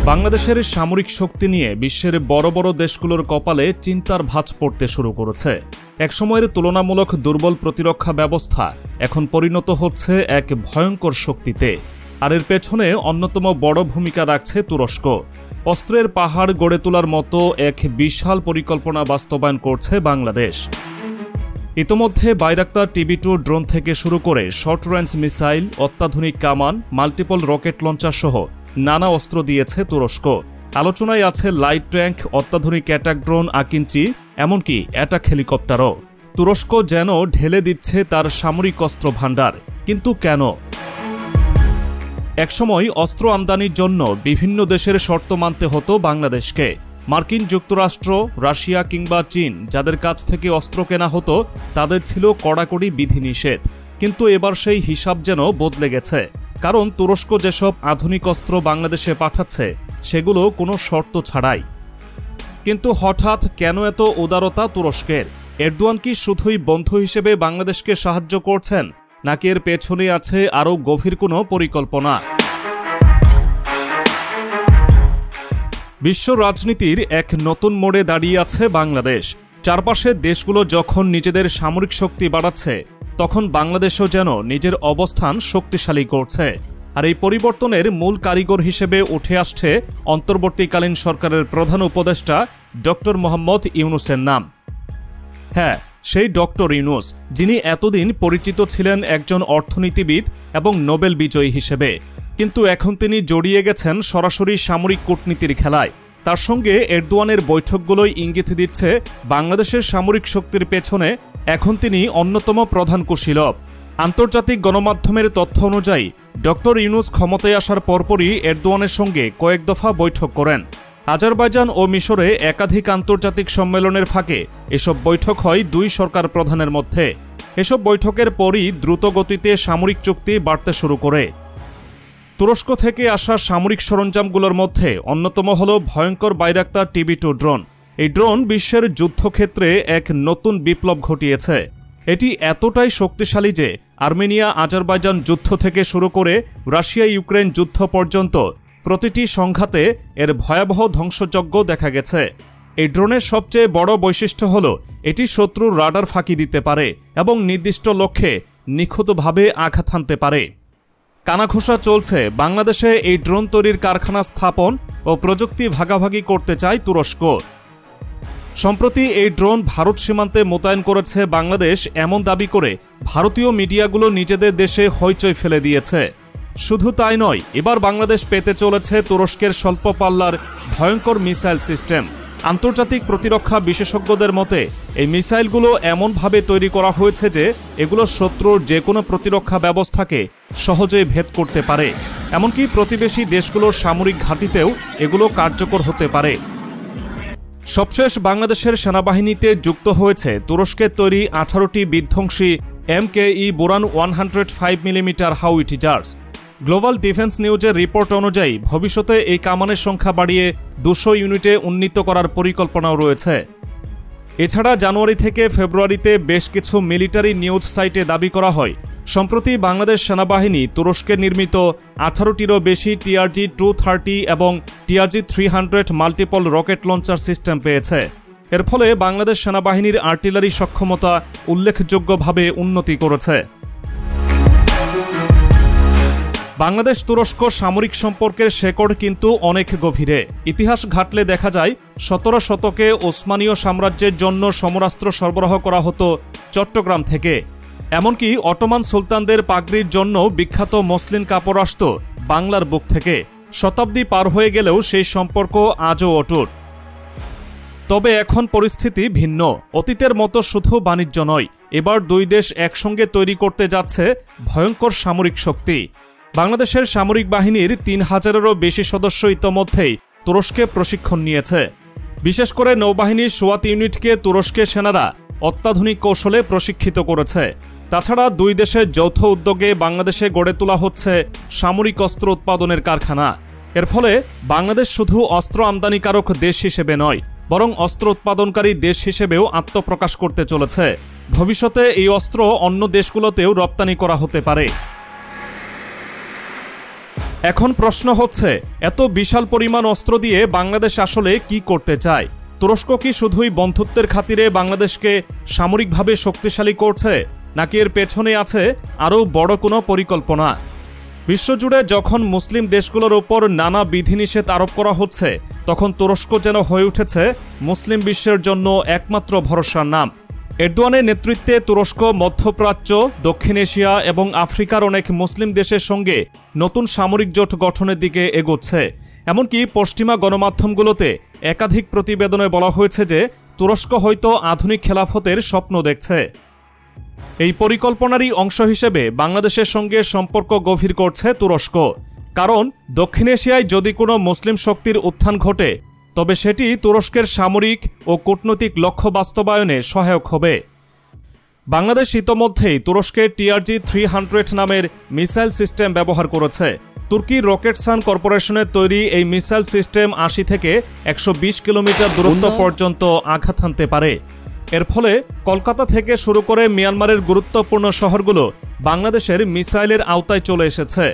বাংলাদেশের সামরিক শক্তি নিয়ে বিশ্বের বড় বড় দেশগুলোর কপালে চিন্তার ভাঁজ পড়তে শুরু করেছে। একসময়ের তুলনামূলক দুর্বল প্রতিরক্ষা ব্যবস্থা এখন পরিণত হচ্ছে এক ভয়ঙ্কর শক্তিতে। আর এর পেছনে অন্যতম বড় ভূমিকা রাখছে তুরস্ক। অস্ত্রের পাহাড় গড়ে তোলার মতো এক বিশাল পরিকল্পনা বাস্তবায়ন করছে বাংলাদেশ। ইতোমধ্যে বাইরাক্তার TB2 ড্রোন থেকে শুরু করে শর্ট রেঞ্জ মিসাইল, অত্যাধুনিক কামান, মাল্টিপল রকেট লঞ্চার সহ নানা অস্ত্র দিয়েছে তুরস্ক। আলোচনায় আছে লাইট ট্যাঙ্ক, অত্যাধুনিক অ্যাটাক ড্রোন আকিঞ্চি, এমনকি অ্যাটাক হেলিকপ্টারও। তুরস্ক যেন ঢেলে দিচ্ছে তার সামরিক অস্ত্র ভাণ্ডার। কিন্তু কেন? একসময় অস্ত্র আমদানির জন্য বিভিন্ন দেশের শর্ত মানতে হতো বাংলাদেশকে। মার্কিন যুক্তরাষ্ট্র, রাশিয়া কিংবা চীন যাদের কাছ থেকে অস্ত্র কেনা হতো তাদের ছিল কড়াকড়ি বিধিনিষেধ। কিন্তু এবার সেই হিসাব যেন বদলে গেছে। কারণ তুরস্ক যেসব আধুনিক অস্ত্র বাংলাদেশে পাঠাচ্ছে সেগুলো কোনো শর্ত ছাড়াই। কিন্তু হঠাৎ কেন এত উদারতা তুরস্কের? এরদোয়ান কি শুধুই বন্ধু হিসেবে বাংলাদেশকে সাহায্য করছেন, নাকি এর পেছনে আছে আরও গভীর কোনো পরিকল্পনা? বিশ্ব রাজনীতির এক নতুন মোড়ে দাঁড়িয়ে আছে বাংলাদেশ। চারপাশের দেশগুলো যখন নিজেদের সামরিক শক্তি বাড়াচ্ছে, তখন বাংলাদেশও যেন নিজের অবস্থান শক্তিশালী করছে। আর এই পরিবর্তনের মূল কারিগর হিসেবে উঠে আসছে অন্তর্বর্তীকালীন সরকারের প্রধান উপদেষ্টা ডক্টর মোহাম্মদ ইউনূসের নাম। হ্যাঁ, সেই ডক্টর ইউনূস, যিনি এতদিন পরিচিত ছিলেন একজন অর্থনীতিবিদ এবং নোবেল বিজয়ী হিসেবে। কিন্তু এখন তিনি জড়িয়ে গেছেন সরাসরি সামরিক কূটনীতির খেলায়। তার সঙ্গে এরদোয়ানের বৈঠকগুলোই ইঙ্গিত দিচ্ছে বাংলাদেশের সামরিক শক্তির পেছনে এখন তিনি অন্যতম প্রধান কুশীলব। আন্তর্জাতিক গণমাধ্যমের তথ্য অনুযায়ী ডক্টর ইউনূস ক্ষমতায় আসার পরপরই এরদোয়ানের সঙ্গে কয়েক দফা বৈঠক করেন। আজারবাইজান ও মিশরে একাধিক আন্তর্জাতিক সম্মেলনের ফাঁকে এসব বৈঠক হয় দুই সরকার প্রধানের মধ্যে। এসব বৈঠকের পরই দ্রুত গতিতে সামরিক চুক্তি বাড়তে শুরু করে। তুরস্ক থেকে আসা সামরিক সরঞ্জামগুলোর মধ্যে অন্যতম হল ভয়ঙ্কর বাইরাক্তার TB2 ড্রোন। এই ড্রোন বিশ্বের যুদ্ধক্ষেত্রে এক নতুন বিপ্লব ঘটিয়েছে। এটি এতটাই শক্তিশালী যে আর্মেনিয়া আজারবাইজান যুদ্ধ থেকে শুরু করে রাশিয়া ইউক্রেন যুদ্ধ পর্যন্ত প্রতিটি সংঘাতে এর ভয়াবহ ধ্বংসযজ্ঞ দেখা গেছে। এই ড্রোনের সবচেয়ে বড় বৈশিষ্ট্য হল এটি শত্রুর রাডার ফাঁকি দিতে পারে এবং নির্দিষ্ট লক্ষ্যে নিখুঁতভাবে আঘাত হানতে পারে। কানাঘুষা চলছে বাংলাদেশে এই ড্রোন তৈরির কারখানা স্থাপন ও প্রযুক্তি ভাগাভাগি করতে চায় তুরস্ক। সম্প্রতি এই ড্রোন ভারত সীমান্তে মোতায়েন করেছে বাংলাদেশ, এমন দাবি করে ভারতীয় মিডিয়াগুলো নিজেদের দেশে হইচই ফেলে দিয়েছে। শুধু তাই নয়, এবার বাংলাদেশ পেতে চলেছে তুরস্কের স্বল্প পাল্লার ভয়ঙ্কর মিসাইল সিস্টেম। আন্তর্জাতিক প্রতিরক্ষা বিশেষজ্ঞদের মতে এই মিসাইলগুলো এমনভাবে তৈরি করা হয়েছে যে এগুলো শত্রুর যে কোনো প্রতিরক্ষা ব্যবস্থাকে সহজেই ভেদ করতে পারে। এমনকি প্রতিবেশী দেশগুলোর সামরিক ঘাঁটিতেও এগুলো কার্যকর হতে পারে। সবশেষ বাংলাদেশের সেনাবাহিনীতে যুক্ত হয়েছে তুরস্কের তৈরি 18টি বিধ্বংসী MKE বোরান 105mm হাউইটিজার্স। গ্লোবাল ডিফেন্স নিউজের রিপোর্ট অনুযায়ী ভবিষ্যতে এই কামানের সংখ্যা বাড়িয়ে 200 ইউনিটে উন্নীত করার পরিকল্পনাও রয়েছে। এছাড়া জানুয়ারি থেকে ফেব্রুয়ারিতে বেশ কিছু মিলিটারি নিউজ সাইটে দাবি করা হয় সম্প্রতি বাংলাদেশ সেনাবাহিনী তুরস্কের নির্মিত 18টিরও বেশি TRG-230 এবং TRG-300 multiple rocket launcher system পেয়েছে। এর ফলে বাংলাদেশ সেনাবাহিনীর আর্টিলারি সক্ষমতা উল্লেখযোগ্যভাবে উন্নতি করেছে। বাংলাদেশ তুরস্ক সামরিক সম্পর্কের শেকড় কিন্তু অনেক গভীরে। ইতিহাস ঘাটলে দেখা যায় 17 শতকে ওসমানীয় সাম্রাজ্যের জন্য সমরাস্ত্র সরবরাহ করা হতো চট্টগ্রাম থেকে। এমনকি অটোমান সুলতানদের পাগড়ির জন্য বিখ্যাত মসলিন কাপড় আসত বাংলার বুক থেকে। শতাব্দী পার হয়ে গেলেও সেই সম্পর্ক আজও অটুট। তবে এখন পরিস্থিতি ভিন্ন। অতীতের মতো শুধু বাণিজ্য নয়, এবার দুই দেশ একসঙ্গে তৈরি করতে যাচ্ছে ভয়ঙ্কর সামরিক শক্তি। বাংলাদেশের সামরিক বাহিনীর 3000-এরও বেশি সদস্য ইতোমধ্যেই তুরস্কে প্রশিক্ষণ নিয়েছে। বিশেষ করে নৌবাহিনীর সোয়াত ইউনিটকে তুরস্কের সেনারা অত্যাধুনিক কৌশলে প্রশিক্ষিত করেছে। তাছাড়া দুই দেশের যৌথ উদ্যোগে বাংলাদেশে গড়ে তোলা হচ্ছে সামরিক অস্ত্র উৎপাদনের কারখানা। এর ফলে বাংলাদেশ শুধু অস্ত্র আমদানিকারক দেশ হিসেবে নয়, বরং অস্ত্র উৎপাদনকারী দেশ হিসেবেও আত্মপ্রকাশ করতে চলেছে। ভবিষ্যতে এই অস্ত্র অন্য দেশগুলোতেও রপ্তানি করা হতে পারে। এখন প্রশ্ন হচ্ছে, এত বিশাল পরিমাণ অস্ত্র দিয়ে বাংলাদেশ আসলে কি করতে চায়? তুরস্ক কি শুধুই বন্ধুত্বের খাতিরে বাংলাদেশকে সামরিকভাবে শক্তিশালী করছে, নাকি এর পেছনে আছে আরও বড় কোনো পরিকল্পনা? বিশ্বজুড়ে যখন মুসলিম দেশগুলোর ওপর নানা বিধিনিষেধ আরোপ করা হচ্ছে, তখন তুরস্ক যেন হয়ে উঠেছে মুসলিম বিশ্বের জন্য একমাত্র ভরসার নাম। এরদোয়ানের নেতৃত্বে তুরস্ক মধ্যপ্রাচ্য, দক্ষিণ এশিয়া এবং আফ্রিকার অনেক মুসলিম দেশের সঙ্গে নতুন সামরিক জোট গঠনের দিকে এগোচ্ছে। এমনকি পশ্চিমা গণমাধ্যমগুলোতে একাধিক প্রতিবেদনে বলা হয়েছে যে তুরস্ক হয়তো আধুনিক খেলাফতের স্বপ্ন দেখছে। এই পরিকল্পনারই অংশ হিসেবে বাংলাদেশের সঙ্গে সম্পর্ক গভীর করছে তুরস্ক। কারণ দক্ষিণ এশিয়ায় যদি কোনো মুসলিম শক্তির উত্থান ঘটে, তবে সেটি তুরস্কের সামরিক ও কূটনৈতিক লক্ষ্য বাস্তবায়নে সহায়ক হবে। বাংলাদেশ ইতোমধ্যেই তুরস্কের TRG-300 নামের মিসাইল সিস্টেম ব্যবহার করেছে। তুর্কির রকেটসান কর্পোরেশনের তৈরি এই মিসাইল সিস্টেম 80 থেকে 120 কিলোমিটার দূরত্ব পর্যন্ত আঘাত হানতে পারে। এর ফলে কলকাতা থেকে শুরু করে মিয়ানমারের গুরুত্বপূর্ণ শহরগুলো বাংলাদেশের মিসাইলের আওতায় চলে এসেছে।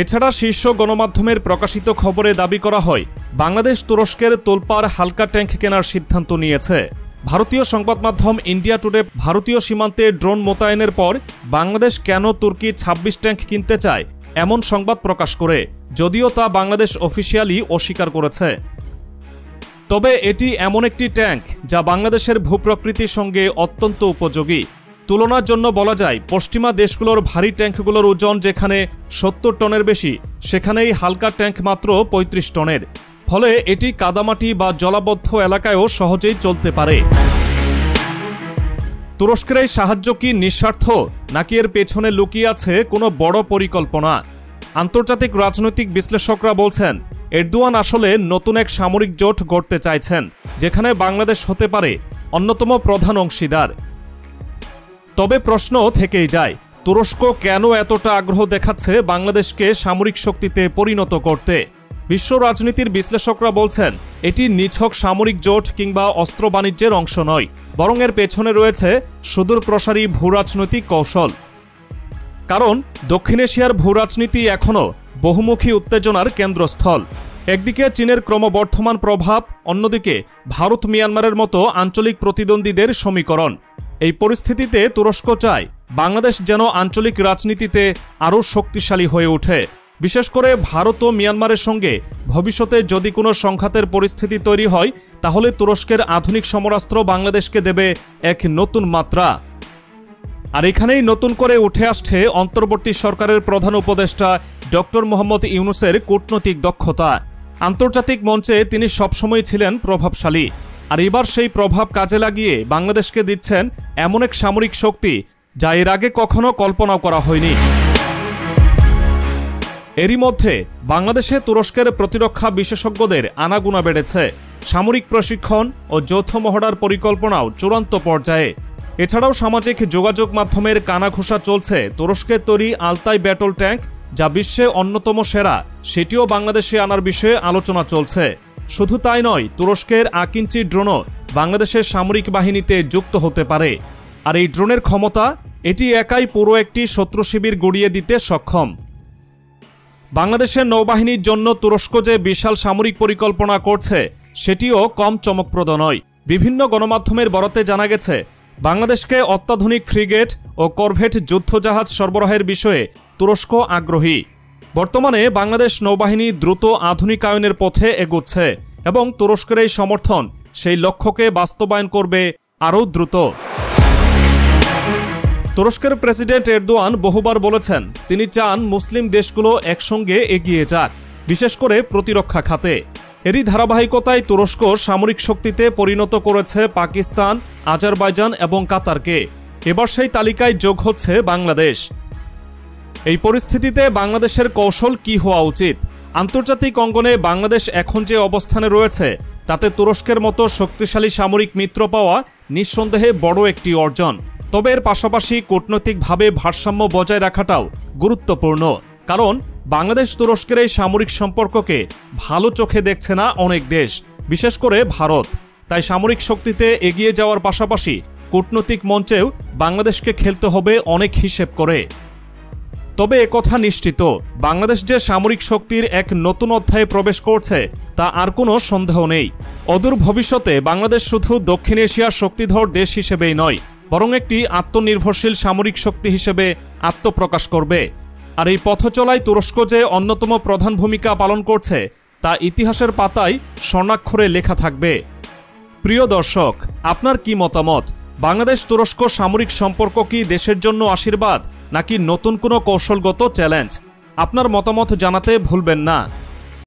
এছাড়া শীর্ষ গণমাধ্যমের প্রকাশিত খবরে দাবি করা হয়, বাংলাদেশ তুরস্কের তোলপাড় হালকা ট্যাঙ্ক কেনার সিদ্ধান্ত নিয়েছে। ভারতীয় সংবাদ মাধ্যম ইন্ডিয়া টুডে ভারতীয় সীমান্তে ড্রোন মোতায়েনের পর বাংলাদেশ কেন তুর্কি 26 ট্যাঙ্ক কিনতে চায় এমন সংবাদ প্রকাশ করে, যদিও তা বাংলাদেশ অফিসিয়ালি অস্বীকার করেছে। তবে এটি এমন একটি ট্যাঙ্ক যা বাংলাদেশের ভূপ্রকৃতির সঙ্গে অত্যন্ত উপযোগী। তুলনার জন্য বলা যায়, পশ্চিমা দেশগুলোর ভারী ট্যাঙ্কগুলোর ওজন যেখানে 70 টনের বেশি, সেখানেই হালকা ট্যাঙ্ক মাত্র 35 টনের। ফলে এটি কাদামাটি বা জলাবদ্ধ এলাকায়ও সহজেই চলতে পারে। তুরস্কের এই সাহায্য কি নিঃস্বার্থ, নাকি এর পেছনে লুকিয়ে আছে কোনো বড় পরিকল্পনা? আন্তর্জাতিক রাজনৈতিক বিশ্লেষকরা বলছেন, এরদোয়ান আসলে নতুন এক সামরিক জোট গড়তে চাইছেন, যেখানে বাংলাদেশ হতে পারে অন্যতম প্রধান অংশীদার। তবে প্রশ্ন থেকেই যায়, তুরস্ক কেন এতটা আগ্রহ দেখাচ্ছে বাংলাদেশকে সামরিক শক্তিতে পরিণত করতে? বিশ্ব রাজনীতির বিশ্লেষকরা বলছেন, এটি নিছক সামরিক জোট কিংবা অস্ত্র বাণিজ্যের অংশ নয়, বরং এর পেছনে রয়েছে সুদূরপ্রসারী ভূরাজনৈতিক কৌশল। কারণ দক্ষিণ এশিয়ার ভূরাজনীতি এখনও বহুমুখী উত্তেজনার কেন্দ্রস্থল। একদিকে চীনের ক্রমবর্ধমান প্রভাব, অন্যদিকে ভারত মিয়ানমারের মতো আঞ্চলিক প্রতিদ্বন্দ্বীদের সমীকরণ। এই পরিস্থিতিতে তুরস্ক চায় বাংলাদেশ যেন আঞ্চলিক রাজনীতিতে আরও শক্তিশালী হয়ে ওঠে। বিশেষ করে ভারত ও মিয়ানমারের সঙ্গে ভবিষ্যতে যদি কোনো সংঘাতের পরিস্থিতি তৈরি হয়, তাহলে তুরস্কের আধুনিক সমরাস্ত্র বাংলাদেশকে দেবে এক নতুন মাত্রা। আর এখানেই নতুন করে উঠে আসছে অন্তর্বর্তী সরকারের প্রধান উপদেষ্টা ডক্টর মোহাম্মদ ইউনূসের কূটনৈতিক দক্ষতা। আন্তর্জাতিক মঞ্চে তিনি সবসময় ছিলেন প্রভাবশালী, আর এবার সেই প্রভাব কাজে লাগিয়ে বাংলাদেশকে দিচ্ছেন এমন এক সামরিক শক্তি যা এর আগে কখনো কল্পনাও করা হয়নি। এরই মধ্যে বাংলাদেশে তুরস্কের প্রতিরক্ষা বিশেষজ্ঞদের আনাগোনা বেড়েছে। সামরিক প্রশিক্ষণ ও যৌথ মহড়ার পরিকল্পনাও চূড়ান্ত পর্যায়ে। এছাড়াও সামাজিক যোগাযোগ মাধ্যমের কানাঘুষা চলছে তুরস্কের তৈরি আলতাই ব্যাটল ট্যাঙ্ক, যা বিশ্বে অন্যতম সেরা, সেটিও বাংলাদেশে আনার বিষয়ে আলোচনা চলছে। শুধু তাই নয়, তুরস্কের আকিঞ্চি ড্রোনও বাংলাদেশের সামরিক বাহিনীতে যুক্ত হতে পারে। আর এই ড্রোনের ক্ষমতা, এটি একাই পুরো একটি শত্রু শিবির গুড়িয়ে দিতে সক্ষম। বাংলাদেশের নৌবাহিনীর জন্য তুরস্ক যে বিশাল সামরিক পরিকল্পনা করছে, সেটিও কম চমকপ্রদ নয়। বিভিন্ন গণমাধ্যমের বরাতে জানা গেছে, বাংলাদেশকে অত্যাধুনিক ফ্রিগেট ও করভেট যুদ্ধজাহাজ সরবরাহের বিষয়ে তুরস্ক আগ্রহী। বর্তমানে বাংলাদেশ নৌবাহিনী দ্রুত আধুনিকায়নের পথে এগোচ্ছে এবং তুরস্কের এই সমর্থন সেই লক্ষ্যকে বাস্তবায়ন করবে আরও দ্রুত। তুরস্কের প্রেসিডেন্ট এরদোয়ান বহুবার বলেছেন, তিনি চান মুসলিম দেশগুলো একসঙ্গে এগিয়ে যাক, বিশেষ করে প্রতিরক্ষা খাতে। এরই ধারাবাহিকতায় তুরস্ক সামরিক শক্তিতে পরিণত করেছে পাকিস্তান, আজারবাইজান এবং কাতারকে। এবার সেই তালিকায় যোগ হচ্ছে বাংলাদেশ। এই পরিস্থিতিতে বাংলাদেশের কৌশল কি হওয়া উচিত? আন্তর্জাতিক অঙ্গনে বাংলাদেশ এখন যে অবস্থানে রয়েছে, তাতে তুরস্কের মতো শক্তিশালী সামরিক মিত্র পাওয়া নিঃসন্দেহে বড় একটি অর্জন। তবে এর পাশাপাশি কূটনৈতিকভাবে ভারসাম্য বজায় রাখাটাও গুরুত্বপূর্ণ। কারণ বাংলাদেশ তুরস্কের এই সামরিক সম্পর্ককে ভালো চোখে দেখছে না অনেক দেশ, বিশেষ করে ভারত। তাই সামরিক শক্তিতে এগিয়ে যাওয়ার পাশাপাশি কূটনৈতিক মঞ্চেও বাংলাদেশকে খেলতে হবে অনেক হিসেব করে। তবে একথা নিশ্চিত, বাংলাদেশ যে সামরিক শক্তির এক নতুন অধ্যায়ে প্রবেশ করছে তা আর কোনো সন্দেহ নেই। অদূর ভবিষ্যতে বাংলাদেশ শুধু দক্ষিণ এশিয়ার শক্তিধর দেশ হিসেবেই নয়, বরং একটি আত্মনির্ভরশীল সামরিক শক্তি হিসেবে আত্মপ্রকাশ করবে। আর এই পথচলায় তুরস্ক যে অন্যতম প্রধান ভূমিকা পালন করছে তা ইতিহাসের পাতায় স্বর্ণাক্ষরে লেখা থাকবে। প্রিয় দর্শক, আপনার কি মতামত? বাংলাদেশ তুরস্ক সামরিক সম্পর্ক কি দেশের জন্য আশীর্বাদ নাকি নতুন কোনো কৌশলগত চ্যালেঞ্জ? আপনার মতামত জানাতে ভুলবেন না।